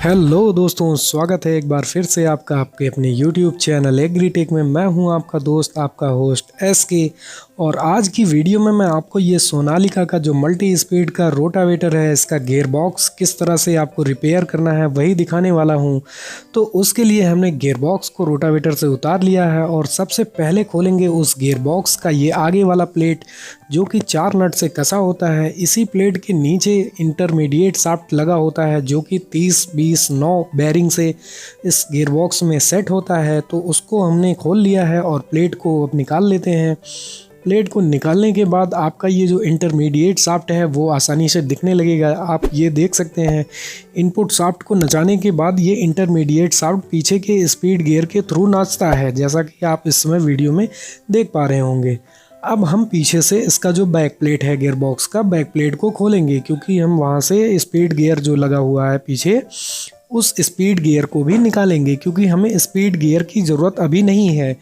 Hello दोस्तों, स्वागत है एक बार फिर से आपका आपके अपने YouTube चैनल एग्रीटेक में। मैं हूं आपका दोस्त, आपका होस्ट SK। और आज की वीडियो में मैं आपको ये सोनालिका का जो मल्टी स्पीड का रोटावेटर है, इसका गियर बॉक्स किस तरह से आपको रिपेयर करना है वही दिखाने वाला हूं। तो उसके लिए हमने गियर बॉक्स को रोटावेटर से उतार लिया है और सबसे पहले खोलेंगे उस गियर बॉक्स का ये आगे वाला प्लेट, जो कि 4 नट से कसा होता है। इसी प्लेट के नीचे इंटरमीडिएट शाफ्ट लगा होता है, जो कि 30-20-9 बेरिंग से इस गियर बॉक्स में सेट होता है। तो उसको हमने खोल लिया है और प्लेट को अब निकाल लेते हैं। प्लेट को निकालने के बाद आपका ये जो इंटरमीडिएट शाफ्ट है वो आसानी से दिखने लगेगा। आप ये देख सकते हैं, इनपुट शाफ्ट को नचाने के बाद ये इंटरमीडिएट शाफ्ट पीछे के स्पीड गियर के थ्रू नाचता है, जैसा कि आप इस समय वीडियो में देख पा रहे होंगे। अब हम पीछे से इसका जो बैक प्लेट है गियर बॉक्स का, बैक प्लेट को खोलेंगे, क्योंकि हम वहाँ से स्पीड गियर जो लगा हुआ है पीछे, उस स्पीड गियर को भी निकालेंगे, क्योंकि हमें स्पीड गियर की ज़रूरत अभी नहीं है।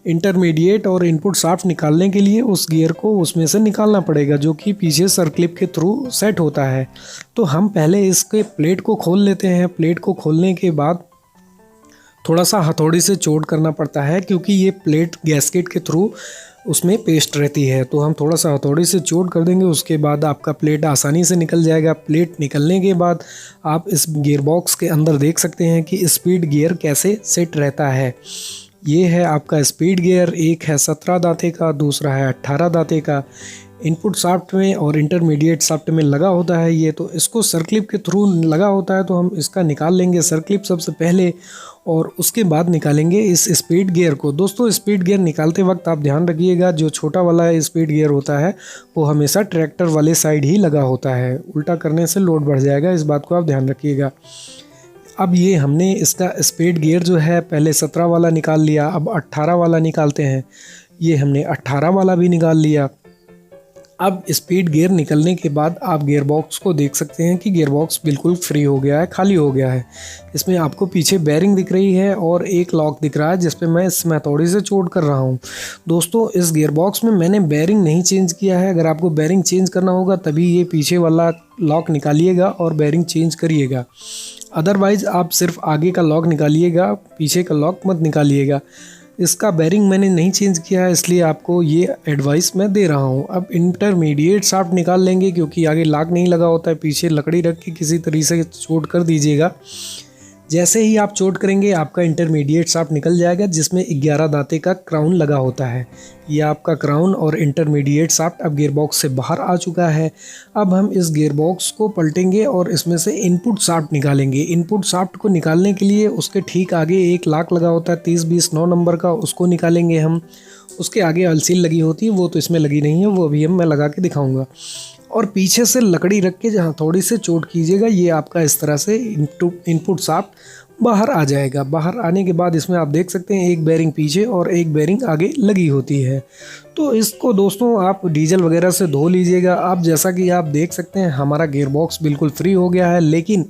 इंटरमीडिएट और इनपुट शाफ्ट निकालने के लिए उस गियर को उसमें से निकालना पड़ेगा, जो कि पीछे सर्क्लिप के थ्रू सेट होता है। तो हम पहले इसके प्लेट को खोल लेते हैं। प्लेट को खोलने के बाद थोड़ा सा हथौड़ी से चोट करना पड़ता है, क्योंकि ये प्लेट गैस्केट के थ्रू उसमें पेस्ट रहती है। तो हम थोड़ा सा हथौड़ी से चोट कर देंगे, उसके बाद आपका प्लेट आसानी से निकल जाएगा। प्लेट निकलने के बाद आप इस गियर बॉक्स के अंदर देख सकते हैं कि स्पीड गियर कैसे सेट रहता है। ये है आपका स्पीड गियर, एक है 17 दांते का, दूसरा है 18 दांते का। इनपुट शाफ्ट में और इंटरमीडिएट शाफ्ट में लगा होता है ये, तो इसको सर्क्लिप के थ्रू लगा होता है। तो हम इसका निकाल लेंगे सर्क्लिप सबसे पहले, और उसके बाद निकालेंगे इस स्पीड गियर को। दोस्तों, स्पीड गियर निकालते वक्त आप ध्यान रखिएगा, जो छोटा वाला स्पीड गियर होता है वो हमेशा ट्रैक्टर वाले साइड ही लगा होता है। उल्टा करने से लोड बढ़ जाएगा, इस बात को आप ध्यान रखिएगा। अब ये हमने इसका स्पीड गियर जो है पहले 17 वाला निकाल लिया, अब 18 वाला निकालते हैं। ये हमने 18 वाला भी निकाल लिया। अब स्पीड गियर निकलने के बाद आप गियर बॉक्स को देख सकते हैं कि गियर बॉक्स बिल्कुल फ्री हो गया है, खाली हो गया है। इसमें आपको पीछे बेरिंग दिख रही है और एक लॉक दिख रहा है, जिस पे मैं इस हथौड़ी से चोट कर रहा हूं। दोस्तों, इस गियर बॉक्स में मैंने बेरिंग नहीं चेंज किया है। अगर आपको बेरिंग चेंज करना होगा तभी ये पीछे वाला लॉक निकालिएगा और बेरिंग चेंज करिएगा। अदरवाइज़ आप सिर्फ आगे का लॉक निकालिएगा, पीछे का लॉक मत निकालिएगा। इसका बेरिंग मैंने नहीं चेंज किया है, इसलिए आपको ये एडवाइस मैं दे रहा हूँ। अब इंटरमीडिएट शाफ्ट निकाल लेंगे, क्योंकि आगे लॉक नहीं लगा होता है। पीछे लकड़ी रख के किसी तरीके से चोट कर दीजिएगा। जैसे ही आप चोट करेंगे आपका इंटरमीडिएट शाफ्ट निकल जाएगा, जिसमें 11 दांते का क्राउन लगा होता है। ये आपका क्राउन और इंटरमीडिएट शाफ्ट अब गियर बॉक्स से बाहर आ चुका है। अब हम इस गियर बॉक्स को पलटेंगे और इसमें से इनपुट शाफ्ट निकालेंगे। इनपुट शाफ्ट को निकालने के लिए उसके ठीक आगे एक लॉक लगा होता है 30-20-9 नंबर का, उसको निकालेंगे हम। उसके आगे अलसील लगी होती है, वो तो इसमें लगी नहीं है, वो अभी मैं लगा के दिखाऊंगा। और पीछे से लकड़ी रख के जहाँ थोड़ी से चोट कीजिएगा, ये आपका इस तरह से इनपुट शाफ्ट बाहर आ जाएगा। बाहर आने के बाद इसमें आप देख सकते हैं एक बेरिंग पीछे और एक बेरिंग आगे लगी होती है। तो इसको दोस्तों आप डीजल वगैरह से धो लीजिएगा। अब जैसा कि आप देख सकते हैं हमारा गियर बॉक्स बिल्कुल फ्री हो गया है, लेकिन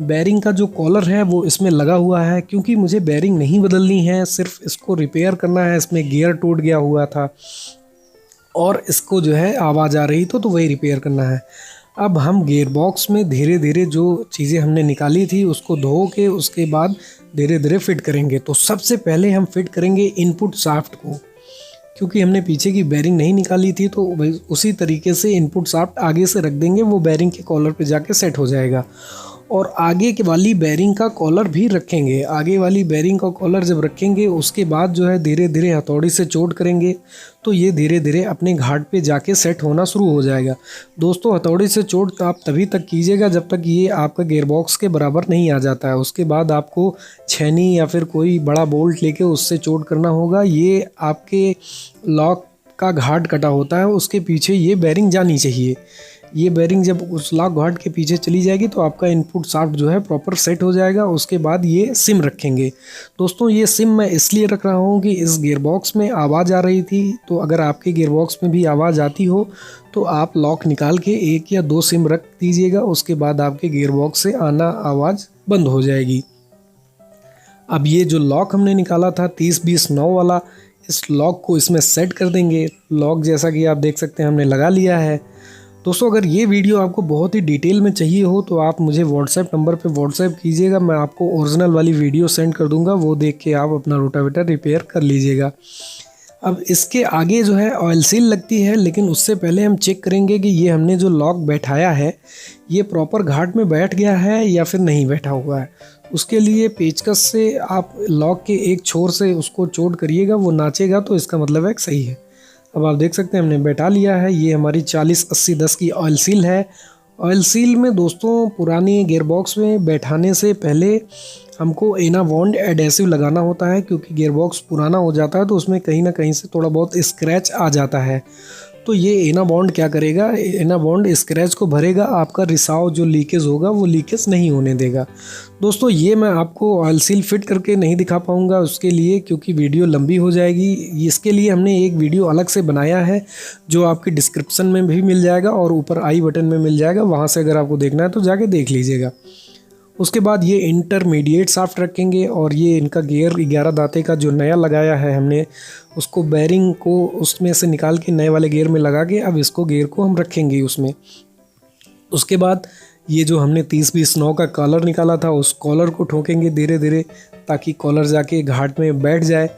बेरिंग का जो कॉलर है वो इसमें लगा हुआ है, क्योंकि मुझे बेरिंग नहीं बदलनी है, सिर्फ इसको रिपेयर करना है। इसमें गियर टूट गया हुआ था और इसको जो है आवाज़ आ रही तो वही रिपेयर करना है। अब हम गियर बॉक्स में धीरे धीरे जो चीज़ें हमने निकाली थी उसको धो के उसके बाद धीरे धीरे फिट करेंगे। तो सबसे पहले हम फिट करेंगे इनपुट शाफ्ट को, क्योंकि हमने पीछे की बेरिंग नहीं निकाली थी। तो उसी तरीके से इनपुट शाफ्ट आगे से रख देंगे, वो बेरिंग के कॉलर पे जाके सेट हो जाएगा। और आगे के वाली बेरिंग का कॉलर भी रखेंगे। आगे वाली बेरिंग का कॉलर जब रखेंगे उसके बाद जो है धीरे धीरे हथौड़ी से चोट करेंगे, तो ये धीरे धीरे अपने घाट पे जाके सेट होना शुरू हो जाएगा। दोस्तों, हथौड़ी से चोट आप तभी तक कीजिएगा जब तक ये आपका गियर बॉक्स के बराबर नहीं आ जाता है। उसके बाद आपको छेनी या फिर कोई बड़ा बोल्ट लेके उससे चोट करना होगा। ये आपके लॉक का घाट कटा होता है, उसके पीछे ये बेरिंग जानी चाहिए। ये बेरिंग जब उस लॉक घाट के पीछे चली जाएगी तो आपका इनपुट शाफ्ट जो है प्रॉपर सेट हो जाएगा। उसके बाद ये सिम रखेंगे। दोस्तों, ये सिम मैं इसलिए रख रहा हूँ कि इस गियर बॉक्स में आवाज़ आ रही थी, तो अगर आपके गियर बॉक्स में भी आवाज़ आती हो तो आप लॉक निकाल के 1 या 2 सिम रख दीजिएगा। उसके बाद आपके गियर बॉक्स से आना आवाज़ बंद हो जाएगी। अब ये जो लॉक हमने निकाला था 30-20-9 वाला, इस लॉक को इसमें सेट कर देंगे। लॉक जैसा कि आप देख सकते हैं हमने लगा लिया है। दोस्तों अगर ये वीडियो आपको बहुत ही डिटेल में चाहिए हो तो आप मुझे व्हाट्सएप नंबर पे व्हाट्सएप कीजिएगा, मैं आपको ओरिजिनल वाली वीडियो सेंड कर दूंगा, वो देख के आप अपना रोटावेटर रिपेयर कर लीजिएगा। अब इसके आगे जो है ऑयल सील लगती है, लेकिन उससे पहले हम चेक करेंगे कि ये हमने जो लॉक बैठाया है ये प्रॉपर घाट में बैठ गया है या फिर नहीं बैठा हुआ है। उसके लिए पेचकस से आप लॉक के एक छोर से उसको चोट करिएगा, वो नाचेगा तो इसका मतलब है कि सही है। अब आप देख सकते हैं हमने बैठा लिया है। ये हमारी 40-80-10 की ऑयल सील है। ऑयल सील में दोस्तों पुरानी गियरबॉक्स में बैठाने से पहले हमको एना बॉन्ड एडेसिव लगाना होता है, क्योंकि गियरबॉक्स पुराना हो जाता है तो उसमें कहीं ना कहीं से थोड़ा बहुत स्क्रैच आ जाता है। तो ये एना बॉन्ड क्या करेगा, एना बॉन्ड स्क्रैच को भरेगा, आपका रिसाव जो लीकेज होगा वो लीकेज नहीं होने देगा। दोस्तों ये मैं आपको ऑयल सील फिट करके नहीं दिखा पाऊँगा उसके लिए, क्योंकि वीडियो लंबी हो जाएगी। इसके लिए हमने एक वीडियो अलग से बनाया है जो आपके डिस्क्रिप्शन में भी मिल जाएगा और ऊपर आई बटन में मिल जाएगा, वहाँ से अगर आपको देखना है तो जाके देख लीजिएगा। उसके बाद ये इंटरमीडिएट शाफ्ट रखेंगे और ये इनका गियर 11 दांते का जो नया लगाया है हमने, उसको बैरिंग को उसमें से निकाल के नए वाले गियर में लगा के अब इसको गियर को हम रखेंगे उसमें। उसके बाद ये जो हमने 30-20-9 का कॉलर निकाला था उस कॉलर को ठोकेंगे धीरे धीरे, ताकि कॉलर जाके घाट में बैठ जाए।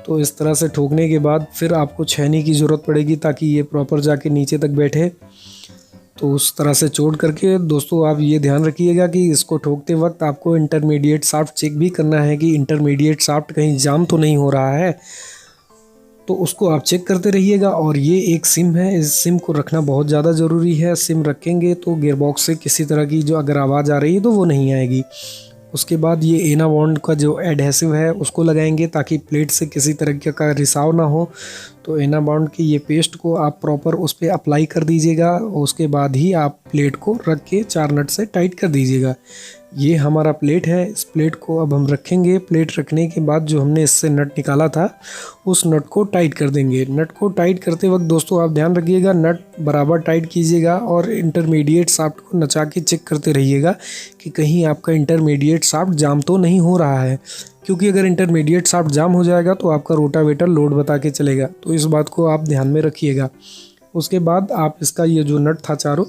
तो इस तरह से ठोकने के बाद फिर आपको छेनी की ज़रूरत पड़ेगी ताकि ये प्रॉपर जाके नीचे तक बैठे। तो उस तरह से चोट करके दोस्तों आप ये ध्यान रखिएगा कि इसको ठोकते वक्त आपको इंटरमीडिएट शाफ्ट चेक भी करना है कि इंटरमीडिएट शाफ्ट कहीं जाम तो नहीं हो रहा है, तो उसको आप चेक करते रहिएगा। और ये एक सिम है, इस सिम को रखना बहुत ज़्यादा ज़रूरी है। सिम रखेंगे तो गियरबॉक्स से किसी तरह की जो अगर आवाज़ आ रही है तो वो नहीं आएगी। उसके बाद ये एना बॉन्ड का जो एडहेसिव है उसको लगाएंगे ताकि प्लेट से किसी तरह का रिसाव ना हो। तो एना बॉन्ड की ये पेस्ट को आप प्रॉपर उस पर अप्लाई कर दीजिएगा। उसके बाद ही आप प्लेट को रख के 4 नट से टाइट कर दीजिएगा। ये हमारा प्लेट है, इस प्लेट को अब हम रखेंगे। प्लेट रखने के बाद जो हमने इससे नट निकाला था उस नट को टाइट कर देंगे। नट को टाइट करते वक्त दोस्तों आप ध्यान रखिएगा नट बराबर टाइट कीजिएगा और इंटरमीडिएट शाफ्ट को नचा के चेक करते रहिएगा कि कहीं आपका इंटरमीडिएट शाफ्ट जाम तो नहीं हो रहा है, क्योंकि अगर इंटरमीडिएट शाफ्ट जाम हो जाएगा तो आपका रोटावेटर लोड बता के चलेगा। तो इस बात को आप ध्यान में रखिएगा। उसके बाद आप इसका ये जो नट था चारों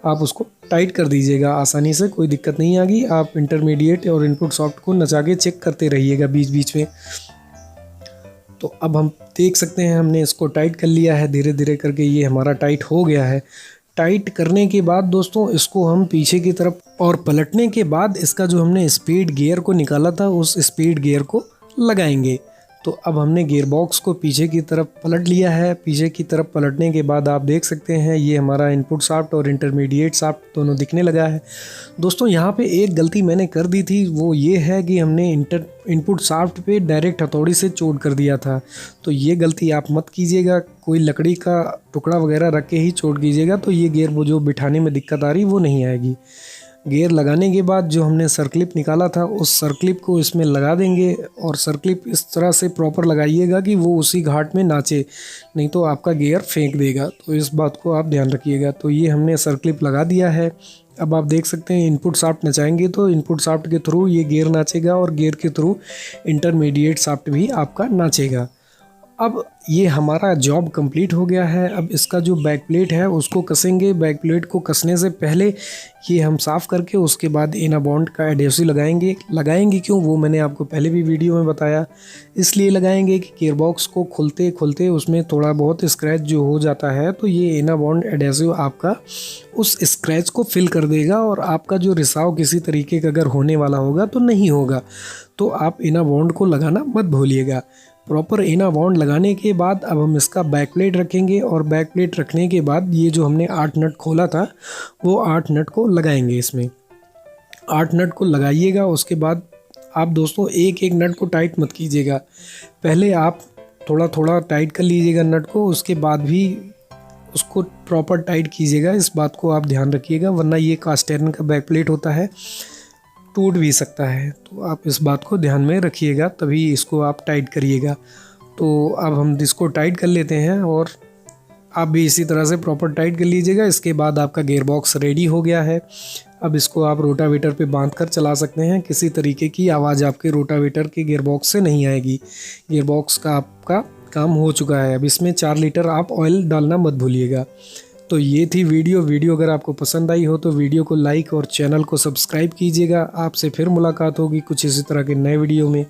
आप उसको टाइट कर दीजिएगा आसानी से, कोई दिक्कत नहीं आएगी। आप इंटरमीडिएट और इनपुट शाफ्ट को नचा के चेक करते रहिएगा बीच बीच में। तो अब हम देख सकते हैं हमने इसको टाइट कर लिया है धीरे धीरे करके, ये हमारा टाइट हो गया है। टाइट करने के बाद दोस्तों इसको हम पीछे की तरफ और पलटने के बाद इसका जो हमने स्पीड गियर को निकाला था उस स्पीड गियर को लगाएंगे। तो अब हमने गियर बॉक्स को पीछे की तरफ पलट लिया है। पीछे की तरफ पलटने के बाद आप देख सकते हैं ये हमारा इनपुट शाफ्ट और इंटरमीडिएट शाफ्ट दोनों दिखने लगा है। दोस्तों यहाँ पे एक गलती मैंने कर दी थी, वो ये है कि हमने इनपुट शाफ्ट पे डायरेक्ट हथौड़ी से चोट कर दिया था। तो ये गलती आप मत कीजिएगा, कोई लकड़ी का टुकड़ा वगैरह रख के ही चोट कीजिएगा, तो ये गियर वो जो बिठाने में दिक्कत आ रही वो नहीं आएगी। गियर लगाने के बाद जो हमने सर्कलिप निकाला था उस सर्कलिप को इसमें लगा देंगे और सर्कलिप इस तरह से प्रॉपर लगाइएगा कि वो उसी घाट में नाचे, नहीं तो आपका गियर फेंक देगा। तो इस बात को आप ध्यान रखिएगा। तो ये हमने सर्कलिप लगा दिया है। अब आप देख सकते हैं इनपुट शाफ्ट नचाएंगे तो इनपुट शाफ्ट के थ्रू ये गियर नाचेगा और गियर के थ्रू इंटरमीडिएट शाफ्ट भी आपका नाचेगा। अब ये हमारा जॉब कंप्लीट हो गया है। अब इसका जो बैक प्लेट है उसको कसेंगे। बैक प्लेट को कसने से पहले ये हम साफ़ करके उसके बाद एना बॉन्ड का एडेसिव लगाएंगे क्यों वो मैंने आपको पहले भी वीडियो में बताया। इसलिए लगाएंगे कि गियरबॉक्स को खुलते खुलते उसमें थोड़ा बहुत स्क्रैच जो हो जाता है, तो ये एना बॉन्ड एडेसिव आपका उस स्क्रैच को फिल कर देगा और आपका जो रिसाव किसी तरीके का अगर होने वाला होगा तो नहीं होगा। तो आप एना बॉन्ड को लगाना मत भूलिएगा। प्रॉपर एना बॉन्ड लगाने के बाद अब हम इसका बैक प्लेट रखेंगे और बैक प्लेट रखने के बाद ये जो हमने 8 नट खोला था वो 8 नट को लगाएंगे। इसमें 8 नट को लगाइएगा। उसके बाद आप दोस्तों एक एक नट को टाइट मत कीजिएगा, पहले आप थोड़ा थोड़ा टाइट कर लीजिएगा नट को, उसके बाद भी उसको प्रॉपर टाइट कीजिएगा। इस बात को आप ध्यान रखिएगा, वरना ये कास्ट आयरन का बैक प्लेट होता है, टूट भी सकता है। तो आप इस बात को ध्यान में रखिएगा, तभी इसको आप टाइट करिएगा। तो अब हम इसको टाइट कर लेते हैं और आप भी इसी तरह से प्रॉपर टाइट कर लीजिएगा। इसके बाद आपका गियर बॉक्स रेडी हो गया है। अब इसको आप रोटावेटर पे बांध कर चला सकते हैं, किसी तरीके की आवाज़ आपके रोटावेटर के गियर बॉक्स से नहीं आएगी। गियर बॉक्स का आपका काम हो चुका है। अब इसमें 4 लीटर आप ऑयल डालना मत भूलिएगा। तो ये थी वीडियो अगर आपको पसंद आई हो तो वीडियो को लाइक और चैनल को सब्सक्राइब कीजिएगा। आपसे फिर मुलाकात होगी कुछ इसी तरह के नए वीडियो में।